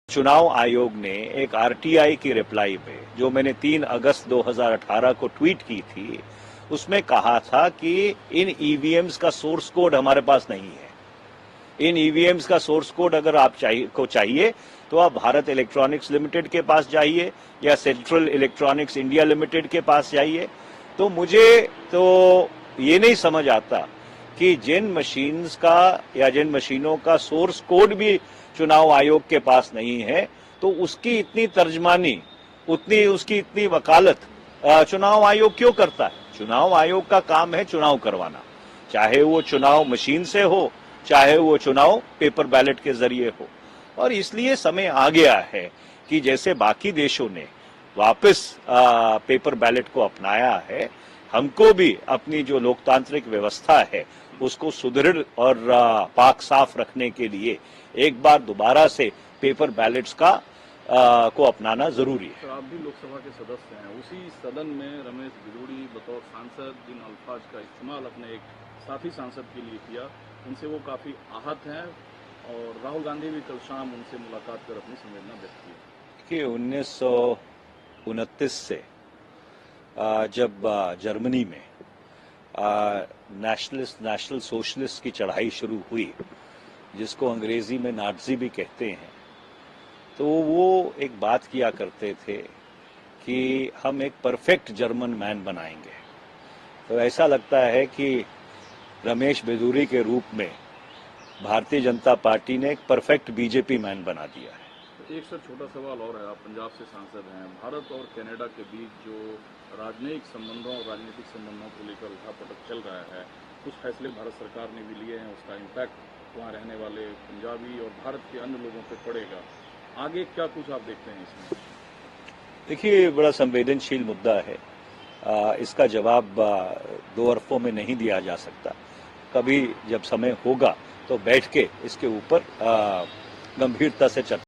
चुनाव आयोग ने एक आरटीआई की रिप्लाई पे, जो मैंने 3 अगस्त 2018 को ट्वीट की थी, उसमें कहा था कि इन ईवीएम्स का सोर्स कोड हमारे पास नहीं है। इन ईवीएम्स का सोर्स कोड अगर आप चाहिए तो आप भारत इलेक्ट्रॉनिक्स लिमिटेड के पास जाइए या सेंट्रल इलेक्ट्रॉनिक्स इंडिया लिमिटेड के पास जाइए। तो मुझे तो ये नहीं समझ आता कि जिन मशीन्स का या जिन मशीनों का सोर्स कोड भी चुनाव आयोग के पास नहीं है, तो उसकी इतनी तर्जमानी, उसकी इतनी वकालत चुनाव आयोग क्यों करता है? चुनाव आयोग का काम है चुनाव करवाना, चाहे वो चुनाव मशीन से हो, चाहे वो चुनाव पेपर बैलेट के जरिए हो। और इसलिए समय आ गया है कि जैसे बाकी देशों ने वापस पेपर बैलेट को अपनाया है, हमको भी अपनी जो लोकतांत्रिक व्यवस्था है उसको सुदृढ़ और पाक साफ रखने के लिए एक बार दोबारा से पेपर बैलेट्स को अपनाना जरूरी है। तो आप भी लोकसभा के सदस्य हैं, उसी सदन में रमेश बिधूड़ी बतौर सांसद जिन अल्फाज का इस्तेमाल अपने एक साथी सांसद के लिए किया, उनसे वो काफ़ी आहत हैं और राहुल गांधी भी कल शाम उनसे मुलाकात कर अपनी संवेदना व्यक्त की। कि 1929 से जब जर्मनी में नेशनल सोशलिस्ट की चढ़ाई शुरू हुई, जिसको अंग्रेजी में नाज़ी भी कहते हैं, तो वो एक बात किया करते थे कि हम एक परफेक्ट जर्मन मैन बनाएंगे। तो ऐसा लगता है कि रमेश बिधूड़ी के रूप में भारतीय जनता पार्टी ने एक परफेक्ट बीजेपी मैन बना दिया है। एक सर छोटा सवाल और है, आप पंजाब से सांसद हैं। भारत और कनाडा के बीच जो राजनयिक संबंधों और राजनीतिक संबंधों को लेकर उठापटक चल रहा है, कुछ फैसले भारत सरकार ने भी लिए हैं, उसका इम्पैक्ट वहाँ रहने वाले पंजाबी और भारत के अन्य लोगों पर पड़ेगा। आगे क्या कुछ आप देखते हैं इसमें? देखिए, बड़ा संवेदनशील मुद्दा है। इसका जवाब दो अरफों में नहीं दिया जा सकता। कभी जब समय होगा तो बैठ के इसके ऊपर गंभीरता से चर्चा